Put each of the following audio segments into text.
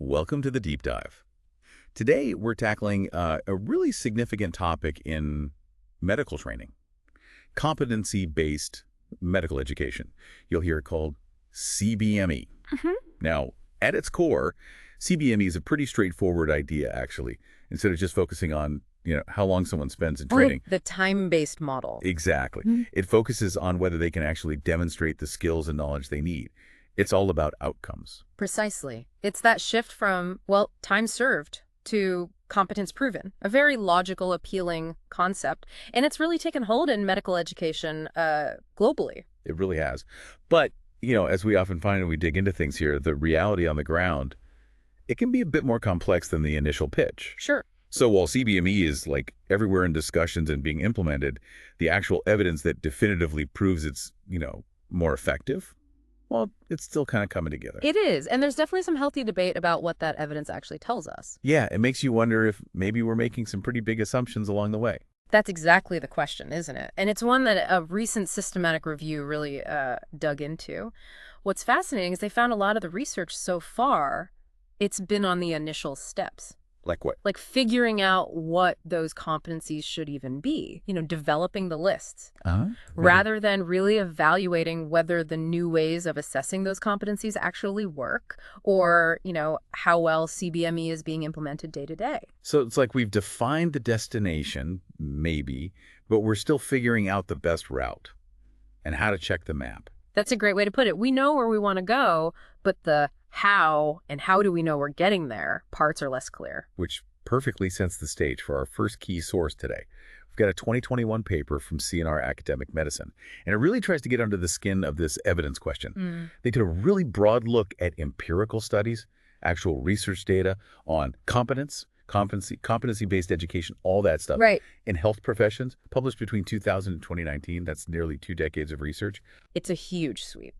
Welcome to the Deep Dive. Today, we're tackling a really significant topic in medical training, competency-based medical education. You'll hear it called CBME. Now, at its core, CBME is a pretty straightforward idea, actually. Instead of just focusing on, how long someone spends in training. The time-based model. Exactly. It focuses on whether they can actually demonstrate the skills and knowledge they need. It's all about outcomes. Precisely. It's that shift from, time served to competence proven. A very logical, appealing concept. And it's really taken hold in medical education globally. It really has. But, as we often find when we dig into things here, the reality on the ground, it can be a bit more complex than the initial pitch. Sure. So while CBME is everywhere in discussions and being implemented, the actual evidence that definitively proves it's, more effective, well, it's still kind of coming together. It is. And there's definitely some healthy debate about what that evidence actually tells us. Yeah, it makes you wonder if maybe we're making some pretty big assumptions along the way. That's exactly the question, isn't it? And it's one that a recent systematic review really dug into. What's fascinating is they found a lot of the research so far, it's been on the initial steps. Like what? Like figuring out what those competencies should even be, developing the lists, rather than really evaluating whether the new ways of assessing those competencies actually work or, how well CBME is being implemented day to day. So it's like we've defined the destination, maybe, but we're still figuring out the best route and how to check the map. That's a great way to put it. We know where we want to go, but the how and how do we know we're getting there parts are less clear. Which perfectly sets the stage for our first key source today. We've got a 2021 paper from CNR Academic Medicine, and it really tries to get under the skin of this evidence question. They did a really broad look at empirical studies, actual research data on competency-based education, all that stuff. Right. In health professions, published between 2000 and 2019. That's nearly 2 decades of research. It's a huge sweep.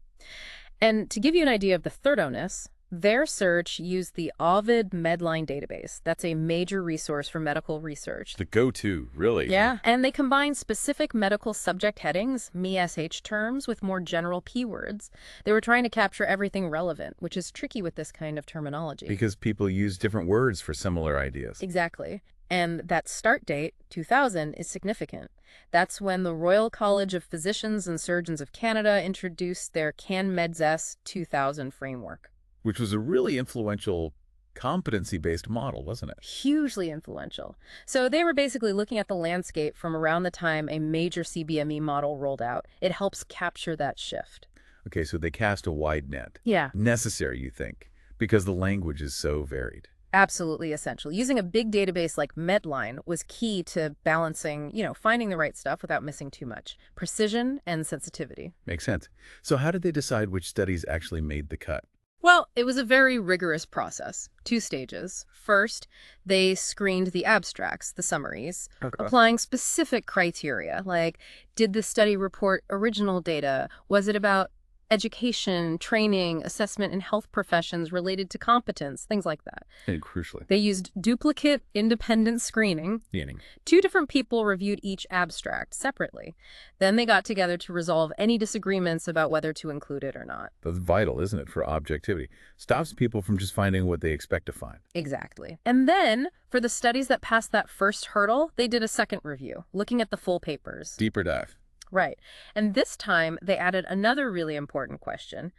And to give you an idea of the thoroughness, their search used the Ovid Medline database. That's a major resource for medical research. The go-to, really. Yeah. And they combined specific medical subject headings, Me-SH terms, with more general keywords. They were trying to capture everything relevant, which is tricky with this kind of terminology. Because people use different words for similar ideas. Exactly. And that start date, 2000, is significant. That's when the Royal College of Physicians and Surgeons of Canada introduced their CanMeds 2000 framework. Which was a really influential competency-based model, wasn't it? Hugely influential. So they were basically looking at the landscape from around the time a major CBME model rolled out. It helps capture that shift. Okay, so they cast a wide net. Yeah. Necessary, you think, because the language is so varied. Absolutely essential. Using a big database like Medline was key to balancing, finding the right stuff without missing too much. Precision and sensitivity. Makes sense. So how did they decide which studies actually made the cut? Well, it was a very rigorous process. 2 stages. First, they screened the abstracts, the summaries, applying specific criteria, like, did the study report original data? Was it about education, training, assessment in health professions related to competence, things like that. And crucially, They used duplicate independent screening. meaning 2 different people reviewed each abstract separately. Then they got together to resolve any disagreements about whether to include it or not. that's vital, isn't it, for objectivity? Stops people from just finding what they expect to find. Exactly. And then, for the studies that passed that first hurdle, they did a second review, looking at the full papers. Deeper dive. Right. And this time, they added another really important question.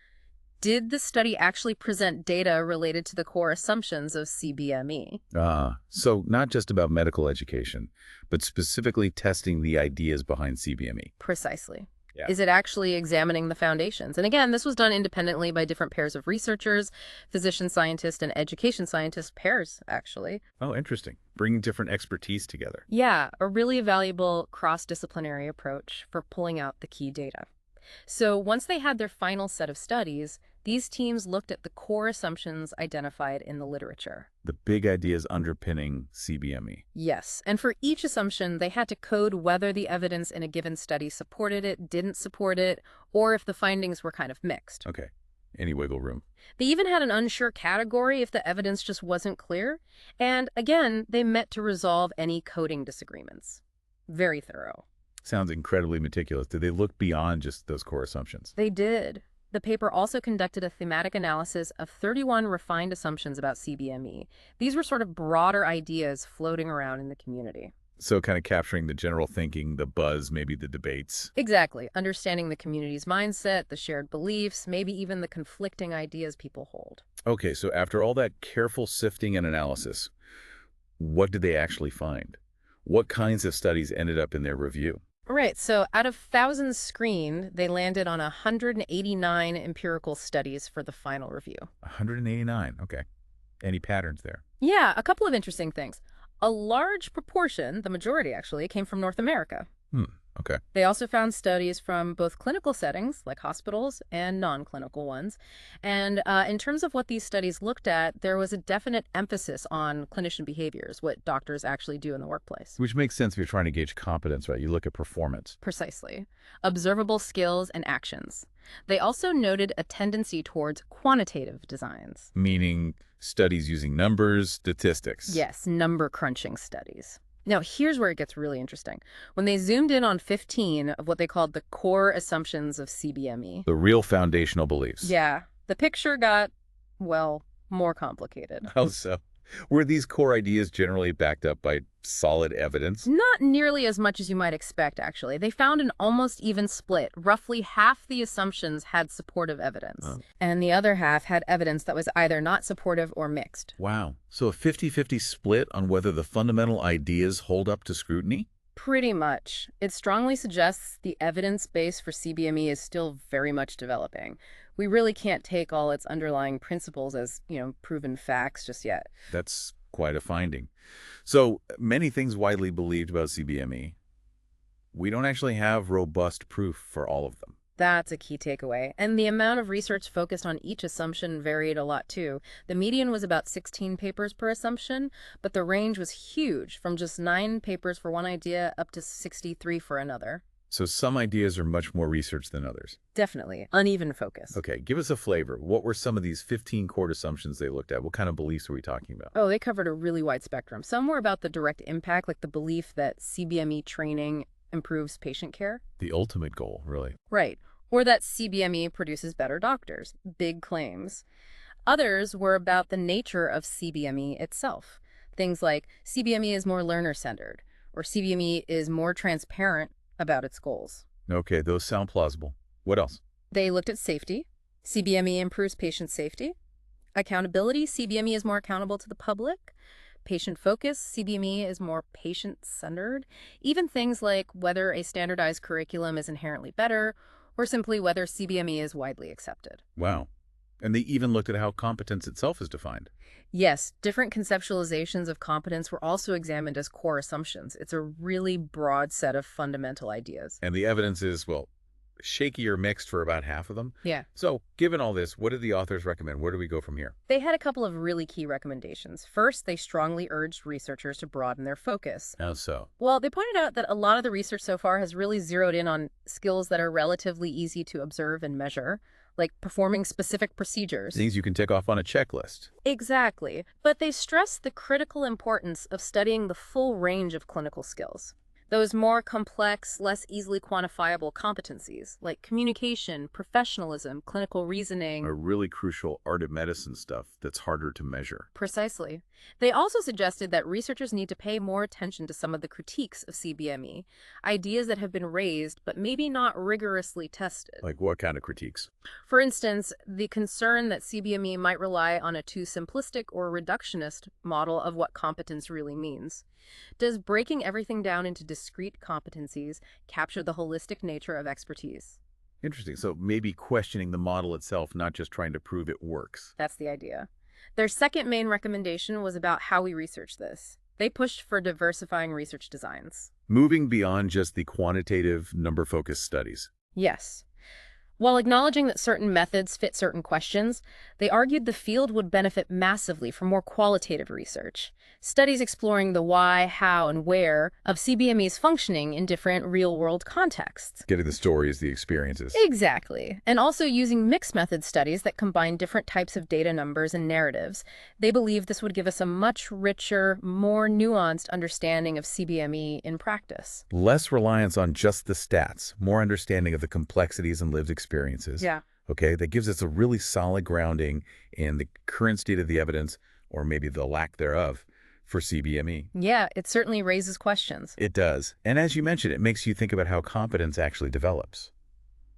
Did the study actually present data related to the core assumptions of CBME? So not just about medical education, but specifically testing the ideas behind CBME. Precisely. Yeah. Is it actually examining the foundations? And again, this was done independently by different pairs of researchers, physician scientist and education scientist pairs, actually. Oh, interesting. Bringing different expertise together. Yeah, a really valuable cross-disciplinary approach for pulling out the key data. So once they had their final set of studies, these teams looked at the core assumptions identified in the literature. The big ideas underpinning CBME. Yes, and for each assumption, they had to code whether the evidence in a given study supported it, didn't support it, or if the findings were kind of mixed. Okay. Any wiggle room. They even had an unsure category if the evidence just wasn't clear. And again, they met to resolve any coding disagreements. Very thorough. Sounds incredibly meticulous. Did they look beyond just those core assumptions? They did. The paper also conducted a thematic analysis of 31 refined assumptions about CBME. These were sort of broader ideas floating around in the community. So kind of capturing the general thinking, the buzz, maybe the debates. Exactly. Understanding the community's mindset, the shared beliefs, maybe even the conflicting ideas people hold. Okay, so after all that careful sifting and analysis, what did they actually find? What kinds of studies ended up in their review? Right. So out of thousands screened, they landed on 189 empirical studies for the final review. 189. Okay. Any patterns there? Yeah, a couple of interesting things. A large proportion, the majority actually, came from North America. Hmm. Okay. They also found studies from both clinical settings, like hospitals, and non-clinical ones. And in terms of what these studies looked at, there was a definite emphasis on clinician behaviors, what doctors actually do in the workplace. Which makes sense if you're trying to gauge competence, right? You look at performance. Precisely. Observable skills and actions. They also noted a tendency towards quantitative designs. Meaning studies using numbers, statistics. Yes, number crunching studies. Now, here's where it gets really interesting. When they zoomed in on 15 of what they called the core assumptions of CBME, The real foundational beliefs. yeah, the picture got, well, more complicated. How so? Were these core ideas generally backed up by solid evidence? Not nearly as much as you might expect, actually. They found an almost even split. Roughly half the assumptions had supportive evidence, and the other half had evidence that was either not supportive or mixed. Wow. So a 50-50 split on whether the fundamental ideas hold up to scrutiny? Pretty much. It strongly suggests the evidence base for CBME is still very much developing. We really can't take all its underlying principles as, proven facts just yet. That's quite a finding. So many things widely believed about CBME. We don't actually have robust proof for all of them. That's a key takeaway. And the amount of research focused on each assumption varied a lot, too. The median was about 16 papers per assumption, but the range was huge, from just 9 papers for one idea up to 63 for another. So some ideas are much more researched than others. Definitely. Uneven focus. Okay, give us a flavor. What were some of these 15 core assumptions they looked at? What kind of beliefs are we talking about? Oh, they covered a really wide spectrum. Some were about the direct impact, like the belief that CBME training improves patient care. The ultimate goal, really. Right. Or that CBME produces better doctors. Big claims. Others were about the nature of CBME itself. Things like CBME is more learner-centered, or CBME is more transparent about its goals. Okay, those sound plausible. What else? They looked at safety. CBME improves patient safety. Accountability. CBME is more accountable to the public. Patient focus. CBME is more patient-centered. Even things like whether a standardized curriculum is inherently better, or simply whether CBME is widely accepted. Wow. And they even looked at how competence itself is defined. Yes, different conceptualizations of competence were also examined as core assumptions. It's a really broad set of fundamental ideas. And the evidence is, well, shaky or mixed for about half of them. Yeah. So, given all this, what did the authors recommend? Where do we go from here? They had a couple of really key recommendations. First, they strongly urged researchers to broaden their focus. How so? Well, they pointed out that a lot of the research so far has really zeroed in on skills that are relatively easy to observe and measure, like performing specific procedures. Things you can tick off on a checklist. Exactly. But they stressed the critical importance of studying the full range of clinical skills. Those more complex, less easily quantifiable competencies, like communication, professionalism, clinical reasoning. A really crucial art of medicine stuff that's harder to measure. Precisely. They also suggested that researchers need to pay more attention to some of the critiques of CBME, ideas that have been raised but maybe not rigorously tested. Like what kind of critiques? For instance, the concern that CBME might rely on a too simplistic or reductionist model of what competence really means. Does breaking everything down into discrete competencies capture the holistic nature of expertise? Interesting. So maybe questioning the model itself, not just trying to prove it works. That's the idea. Their second main recommendation was about how we research this. They pushed for diversifying research designs. Moving beyond just the quantitative, number-focused studies. Yes. While acknowledging that certain methods fit certain questions, they argued the field would benefit massively from more qualitative research. Studies exploring the why, how, and where of CBME's functioning in different real-world contexts. Getting the stories, the experiences. Exactly. And also using mixed method studies that combine different types of data numbers and narratives. They believe this would give us a much richer, more nuanced understanding of CBME in practice. Less reliance on just the stats, more understanding of the complexities and lived experiences. Yeah. Okay, that gives us a really solid grounding in the current state of the evidence, or maybe the lack thereof, for CBME. Yeah, it certainly raises questions. It does. And as you mentioned, it makes you think about how competence actually develops.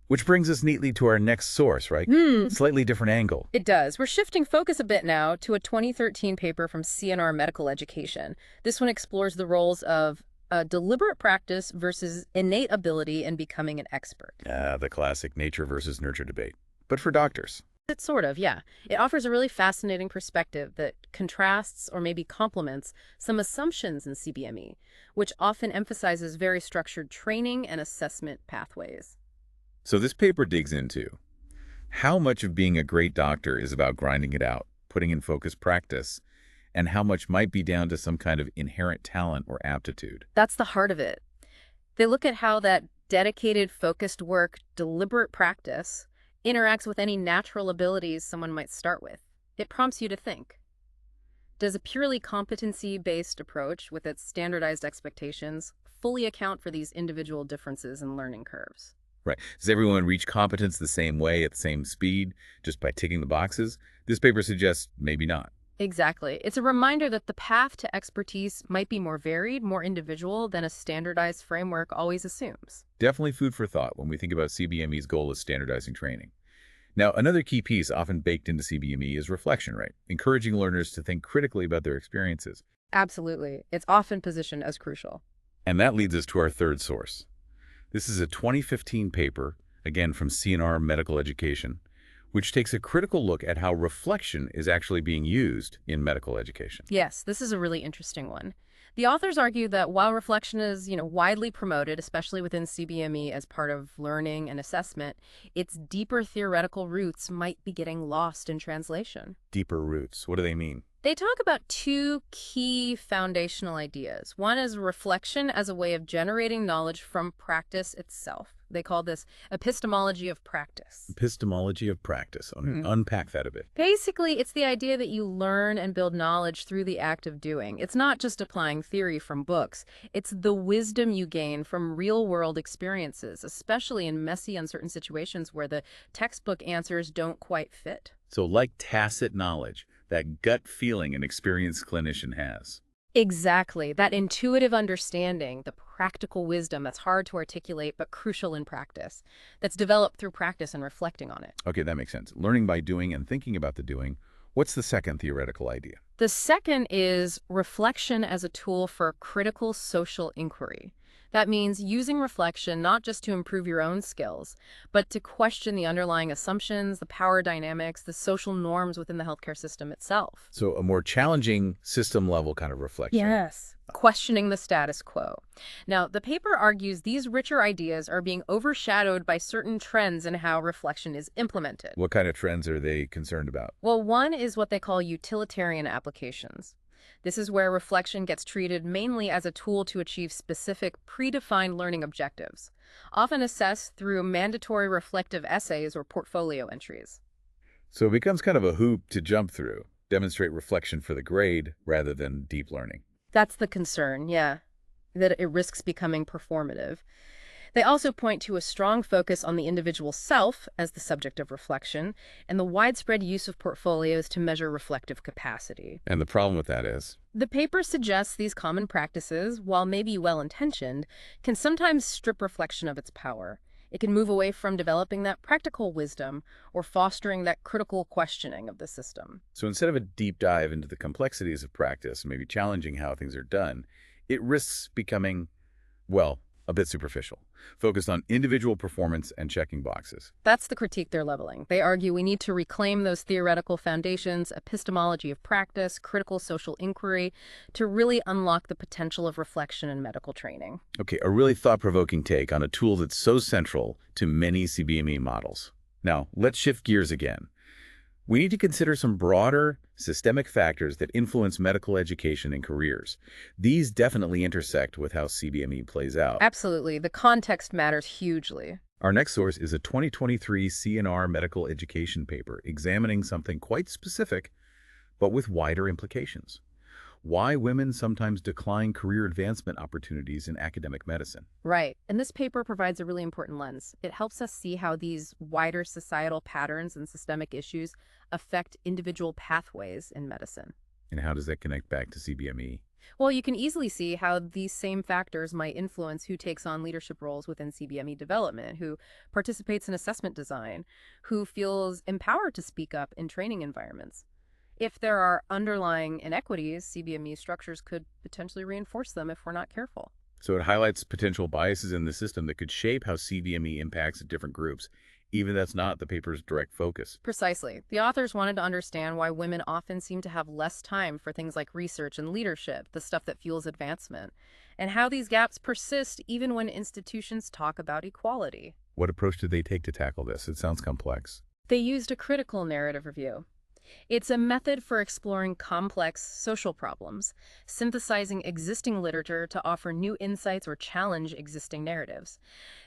Which brings us neatly to our next source, right? Hmm. Slightly different angle. It does. We're shifting focus a bit now to a 2013 paper from CNR Medical Education. This one explores the roles of deliberate practice versus innate ability in becoming an expert. The classic nature versus nurture debate. But for doctors. It's sort of, yeah. It offers a really fascinating perspective that contrasts or maybe complements some assumptions in CBME, which often emphasizes very structured training and assessment pathways. So this paper digs into how much of being a great doctor is about grinding it out, putting in focused practice, and how much might be down to some kind of inherent talent or aptitude. That's the heart of it. They look at how that dedicated, focused work, deliberate practice, interacts with any natural abilities someone might start with. It prompts you to think. Does a purely competency-based approach with its standardized expectations fully account for these individual differences in learning curves? Right. Does everyone reach competence the same way at the same speed, just by ticking the boxes? This paper suggests maybe not. Exactly. It's a reminder that the path to expertise might be more varied, more individual than a standardized framework always assumes. Definitely food for thought when we think about CBME's goal of standardizing training. Now, another key piece often baked into CBME is reflection, right? Encouraging learners to think critically about their experiences. Absolutely. It's often positioned as crucial. And that leads us to our third source. This is a 2015 paper, again from CNR Medical Education, which takes a critical look at how reflection is actually being used in medical education. Yes, this is a really interesting one. The authors argue that while reflection is, widely promoted, especially within CBME as part of learning and assessment, its deeper theoretical roots might be getting lost in translation. Deeper roots, what do they mean? They talk about two key foundational ideas. One is reflection as a way of generating knowledge from practice itself. They call this epistemology of practice. Epistemology of practice. Unpack that a bit. Basically, it's the idea that you learn and build knowledge through the act of doing. It's not just applying theory from books. It's the wisdom you gain from real-world experiences, especially in messy, uncertain situations where the textbook answers don't quite fit. So like tacit knowledge, that gut feeling an experienced clinician has. Exactly. That intuitive understanding, the practical wisdom that's hard to articulate but crucial in practice, that's developed through practice and reflecting on it. Okay, that makes sense. Learning by doing and thinking about the doing. What's the second theoretical idea? The second is reflection as a tool for critical social inquiry. That means using reflection not just to improve your own skills, but to question the underlying assumptions, the power dynamics, the social norms within the healthcare system itself. So a more challenging system-level kind of reflection. Yes. Questioning the status quo. Now, the paper argues these richer ideas are being overshadowed by certain trends in how reflection is implemented. What kind of trends are they concerned about? Well, one is what they call utilitarian applications. This is where reflection gets treated mainly as a tool to achieve specific, predefined learning objectives, often assessed through mandatory reflective essays or portfolio entries. So it becomes kind of a hoop to jump through, demonstrate reflection for the grade rather than deep learning. That's the concern, yeah, that it risks becoming performative. They also point to a strong focus on the individual self as the subject of reflection and the widespread use of portfolios to measure reflective capacity. And the problem with that is? The paper suggests these common practices, while maybe well-intentioned, can sometimes strip reflection of its power. It can move away from developing that practical wisdom or fostering that critical questioning of the system. So instead of a deep dive into the complexities of practice, maybe challenging how things are done, it risks becoming, well, a bit superficial, focused on individual performance and checking boxes. That's the critique they're leveling. They argue we need to reclaim those theoretical foundations, epistemology of practice, critical social inquiry, to really unlock the potential of reflection in medical training. Okay, a really thought-provoking take on a tool that's so central to many CBME models. Now, let's shift gears again. We need to consider some broader, systemic factors that influence medical education and careers. These definitely intersect with how CBME plays out. Absolutely. The context matters hugely. Our next source is a 2023 CNR medical education paper examining something quite specific, but with wider implications. why women sometimes decline career advancement opportunities in academic medicine. Right. And this paper provides a really important lens. It helps us see how these wider societal patterns and systemic issues affect individual pathways in medicine. And how does that connect back to CBME? Well, you can easily see how these same factors might influence who takes on leadership roles within CBME development, who participates in assessment design, who feels empowered to speak up in training environments. If there are underlying inequities, CBME structures could potentially reinforce them if we're not careful. So it highlights potential biases in the system that could shape how CBME impacts different groups, even if that's not the paper's direct focus. Precisely. The authors wanted to understand why women often seem to have less time for things like research and leadership, the stuff that fuels advancement, and how these gaps persist even when institutions talk about equality. What approach did they take to tackle this? It sounds complex. They used a critical narrative review. It's a method for exploring complex social problems, synthesizing existing literature to offer new insights or challenge existing narratives.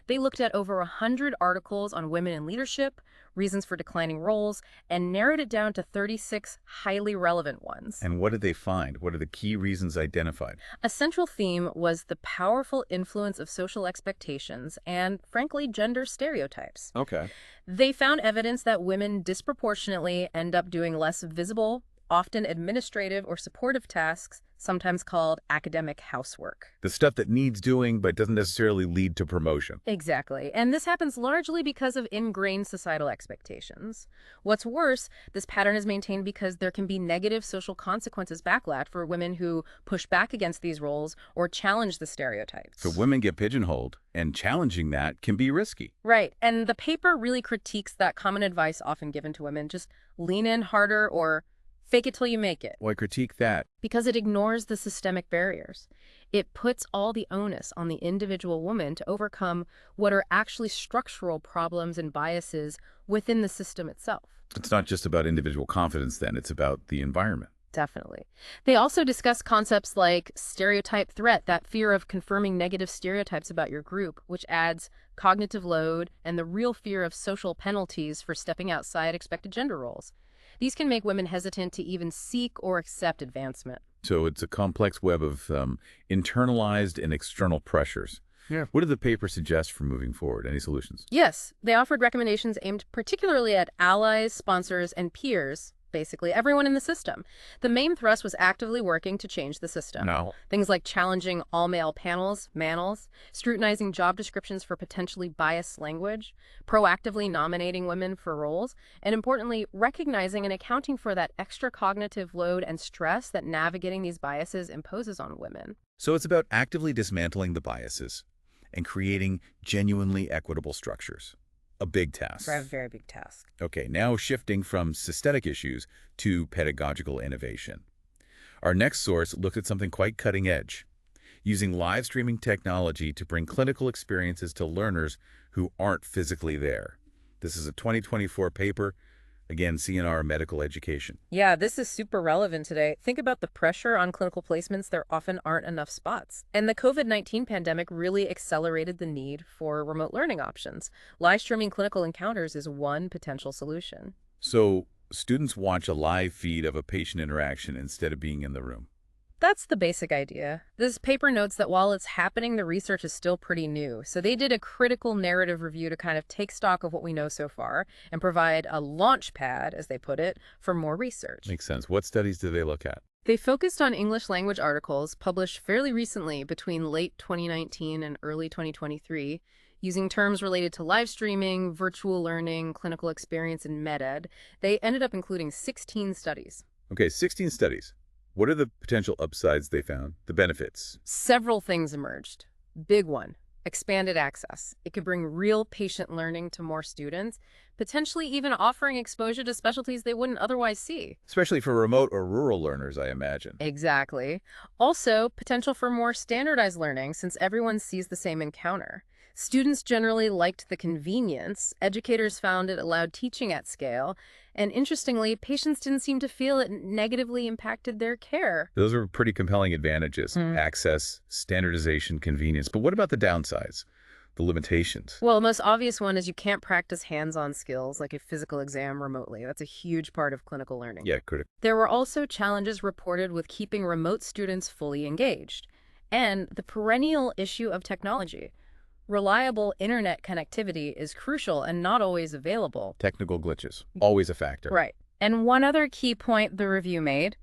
They looked at over 100 articles on women in leadership, reasons for declining roles, and narrowed it down to 36 highly relevant ones. And what did they find? What are the key reasons identified? A central theme was the powerful influence of social expectations and, frankly, gender stereotypes. Okay. They found evidence that women disproportionately end up doing less visible, often administrative or supportive tasks, sometimes called academic housework. The stuff that needs doing but doesn't necessarily lead to promotion. Exactly. And this happens largely because of ingrained societal expectations. What's worse, this pattern is maintained because there can be negative social consequences backlash for women who push back against these roles or challenge the stereotypes. So women get pigeonholed, and challenging that can be risky. Right. And the paper really critiques that common advice often given to women: just lean in harder or fake it till you make it. Why critique that? Because it ignores the systemic barriers. It puts all the onus on the individual woman to overcome what are actually structural problems and biases within the system itself. It's not just about individual confidence then, it's about the environment. Definitely. They also discuss concepts like stereotype threat, that fear of confirming negative stereotypes about your group, which adds cognitive load, and the real fear of social penalties for stepping outside expected gender roles. These can make women hesitant to even seek or accept advancement. So it's a complex web of internalized and external pressures. Yeah. What did the paper suggest for moving forward? Any solutions? Yes, they offered recommendations aimed particularly at allies, sponsors, and peers, basically everyone in the system. The main thrust was actively working to change the system. No. Things like challenging all-male panels, manels, scrutinizing job descriptions for potentially biased language, proactively nominating women for roles, and importantly, recognizing and accounting for that extra cognitive load and stress that navigating these biases imposes on women. So it's about actively dismantling the biases and creating genuinely equitable structures. A big task. A very big task. Okay, now shifting from systemic issues to pedagogical innovation. Our next source looked at something quite cutting edge, using live streaming technology to bring clinical experiences to learners who aren't physically there. This is a 2024 paper. Again, CNR Medical Education. Yeah, this is super relevant today. Think about the pressure on clinical placements. There often aren't enough spots. And the COVID-19 pandemic really accelerated the need for remote learning options. Live streaming clinical encounters is one potential solution. So students watch a live feed of a patient interaction instead of being in the room. That's the basic idea. This paper notes that while it's happening, the research is still pretty new. So they did a critical narrative review to kind of take stock of what we know so far and provide a launch pad, as they put it, for more research. Makes sense. What studies did they look at? They focused on English language articles published fairly recently between late 2019 and early 2023, using terms related to live streaming, virtual learning, clinical experience, and med-ed. They ended up including 16 studies. Okay, 16 studies. What are the potential upsides they found, the benefits? Several things emerged. Big one, expanded access. It could bring real patient learning to more students, potentially even offering exposure to specialties they wouldn't otherwise see. Especially for remote or rural learners, I imagine. Exactly. Also, potential for more standardized learning since everyone sees the same encounter. Students generally liked the convenience. Educators found it allowed teaching at scale. And interestingly, patients didn't seem to feel it negatively impacted their care. Those are pretty compelling advantages. Access, standardization, convenience. But what about the downsides? the limitations. Well, the most obvious one is you can't practice hands-on skills like a physical exam remotely. That's a huge part of clinical learning. Yeah, critical. There were also challenges reported with keeping remote students fully engaged. And the perennial issue of technology. Reliable internet connectivity is crucial and not always available. Technical glitches, always a factor. Right. And one other key point the review made,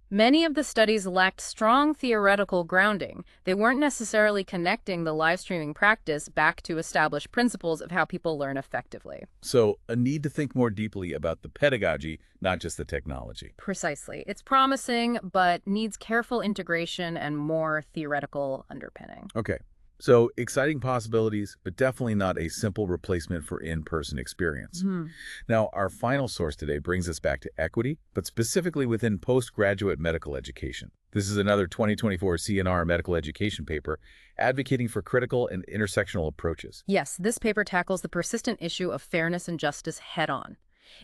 many of the studies lacked strong theoretical grounding. They weren't necessarily connecting the live streaming practice back to established principles of how people learn effectively. So a need to think more deeply about the pedagogy, not just the technology. Precisely. It's promising, but needs careful integration and more theoretical underpinning. Okay. So exciting possibilities, but definitely not a simple replacement for in-person experience. Now, our final source today brings us back to equity, but specifically within postgraduate medical education. This is another 2024 CNR medical education paper advocating for critical and intersectional approaches. Yes, this paper tackles the persistent issue of fairness and justice head-on.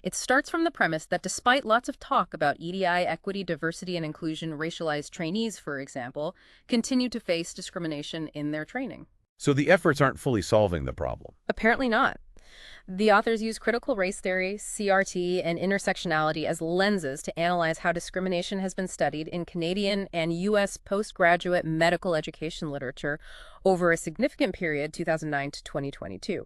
It starts from the premise that despite lots of talk about EDI, equity, diversity, and inclusion, racialized trainees, for example, continue to face discrimination in their training. So the efforts aren't fully solving the problem. Apparently not. The authors use critical race theory, CRT, and intersectionality as lenses to analyze how discrimination has been studied in Canadian and U.S. postgraduate medical education literature over a significant period, 2009 to 2022.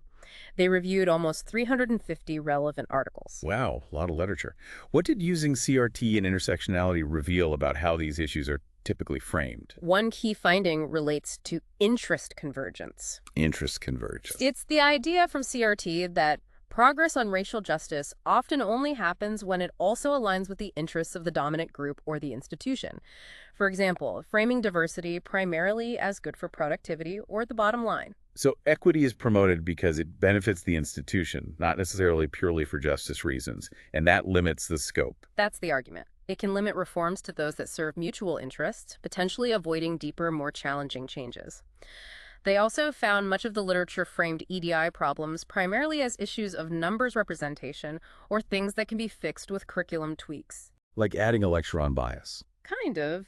They reviewed almost 350 relevant articles. Wow, a lot of literature. What did using CRT and intersectionality reveal about how these issues are typically framed? One key finding relates to interest convergence. Interest convergence. It's the idea from CRT that progress on racial justice often only happens when it also aligns with the interests of the dominant group or the institution. For example, framing diversity primarily as good for productivity or the bottom line. So equity is promoted because it benefits the institution, not necessarily purely for justice reasons, and that limits the scope. That's the argument. It can limit reforms to those that serve mutual interests, potentially avoiding deeper, more challenging changes. They also found much of the literature framed EDI problems primarily as issues of numbers representation or things that can be fixed with curriculum tweaks. Like adding a lecture on bias. Kind of.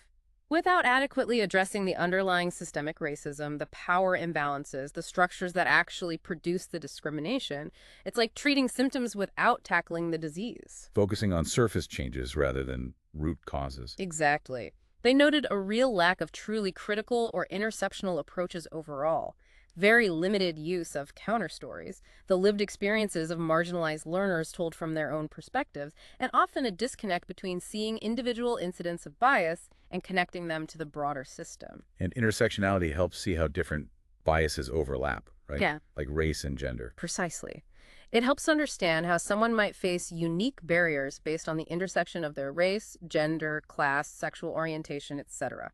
Without adequately addressing the underlying systemic racism, the power imbalances, the structures that actually produce the discrimination, it's like treating symptoms without tackling the disease. Focusing on surface changes rather than root causes. Exactly. They noted a real lack of truly critical or interceptional approaches overall. Very limited use of counterstories, the lived experiences of marginalized learners told from their own perspectives, and often a disconnect between seeing individual incidents of bias and connecting them to the broader system. And intersectionality helps see how different biases overlap, right? Yeah. Like race and gender. Precisely. It helps understand how someone might face unique barriers based on the intersection of their race, gender, class, sexual orientation, etc.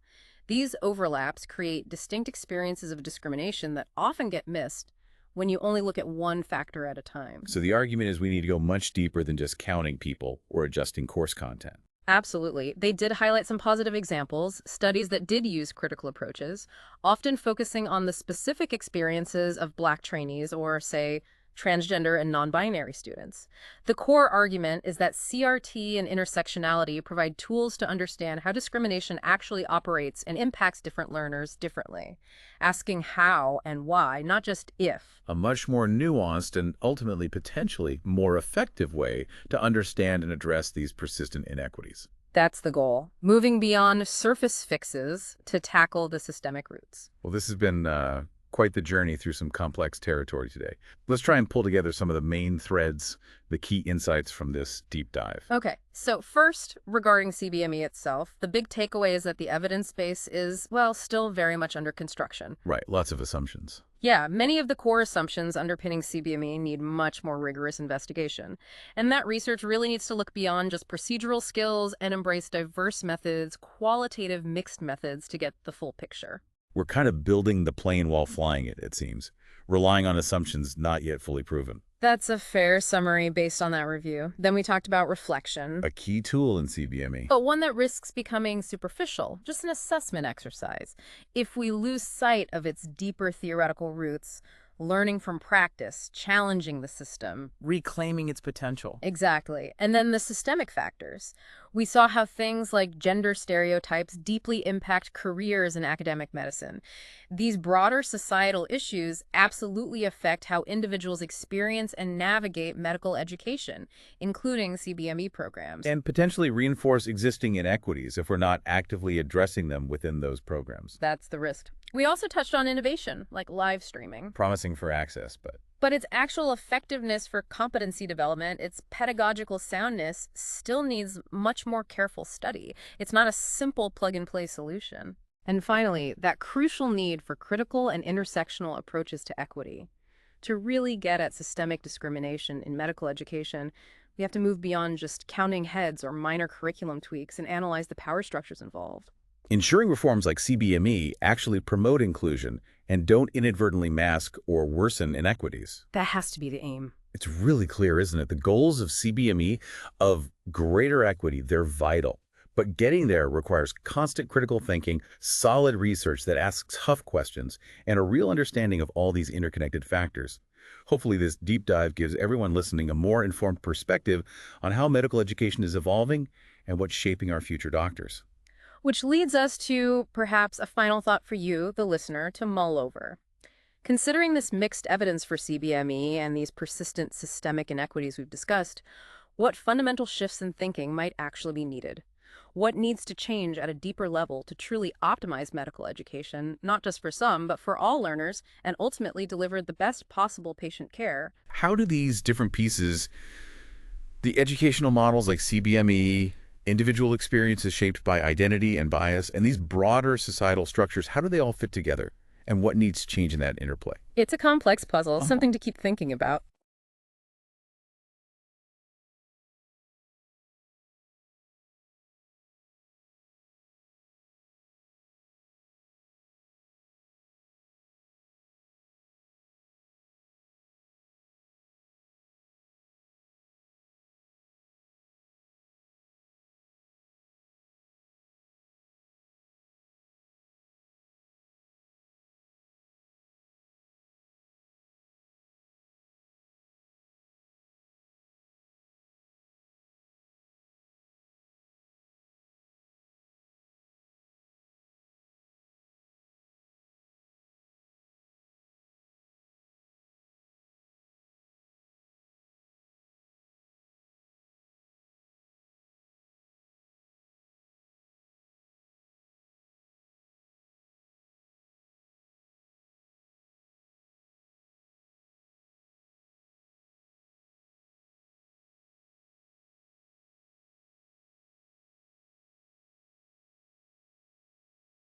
These overlaps create distinct experiences of discrimination that often get missed when you only look at one factor at a time. So the argument is we need to go much deeper than just counting people or adjusting course content. Absolutely. They did highlight some positive examples, studies that did use critical approaches, often focusing on the specific experiences of Black trainees or, say, transgender and non-binary students. The core argument is that CRT and intersectionality provide tools to understand how discrimination actually operates and impacts different learners differently, asking how and why, not just if. A much more nuanced and ultimately potentially more effective way to understand and address these persistent inequities. That's the goal, moving beyond surface fixes to tackle the systemic roots. Well, this has been quite the journey through some complex territory today. Let's try and pull together some of the main threads, the key insights from this deep dive. Okay, so first, regarding CBME itself, the big takeaway is that the evidence base is, well, still very much under construction. Right, lots of assumptions. Yeah, many of the core assumptions underpinning CBME need much more rigorous investigation. And that research really needs to look beyond just procedural skills and embrace diverse methods, qualitative mixed methods to get the full picture. We're kind of building the plane while flying it, it seems, relying on assumptions not yet fully proven. That's a fair summary based on that review. Then we talked about reflection. A key tool in CBME. But one that risks becoming superficial, just an assessment exercise. If we lose sight of its deeper theoretical roots, learning from practice, challenging the system. Reclaiming its potential. Exactly. And then the systemic factors. We saw how things like gender stereotypes deeply impact careers in academic medicine. These broader societal issues absolutely affect how individuals experience and navigate medical education, including CBME programs. And potentially reinforce existing inequities if we're not actively addressing them within those programs. That's the risk. We also touched on innovation, like live streaming. Promising for access, But its actual effectiveness for competency development, its pedagogical soundness, still needs much more careful study. It's not a simple plug-and-play solution. And finally, that crucial need for critical and intersectional approaches to equity. To really get at systemic discrimination in medical education, we have to move beyond just counting heads or minor curriculum tweaks and analyze the power structures involved. ensuring reforms like CBME actually promote inclusion and don't inadvertently mask or worsen inequities. That has to be the aim. It's really clear, isn't it? The goals of CBME, of greater equity, they're vital. But getting there requires constant critical thinking, solid research that asks tough questions, and a real understanding of all these interconnected factors. Hopefully this deep dive gives everyone listening a more informed perspective on how medical education is evolving and what's shaping our future doctors. Which leads us to perhaps a final thought for you, the listener, to mull over. Considering this mixed evidence for CBME and these persistent systemic inequities we've discussed, what fundamental shifts in thinking might actually be needed? What needs to change at a deeper level to truly optimize medical education, not just for some, but for all learners, and ultimately deliver the best possible patient care? How do these different pieces, the educational models like CBME, individual experiences shaped by identity and bias, and these broader societal structures, how do they all fit together? And what needs to change in that interplay? It's a complex puzzle, something to keep thinking about.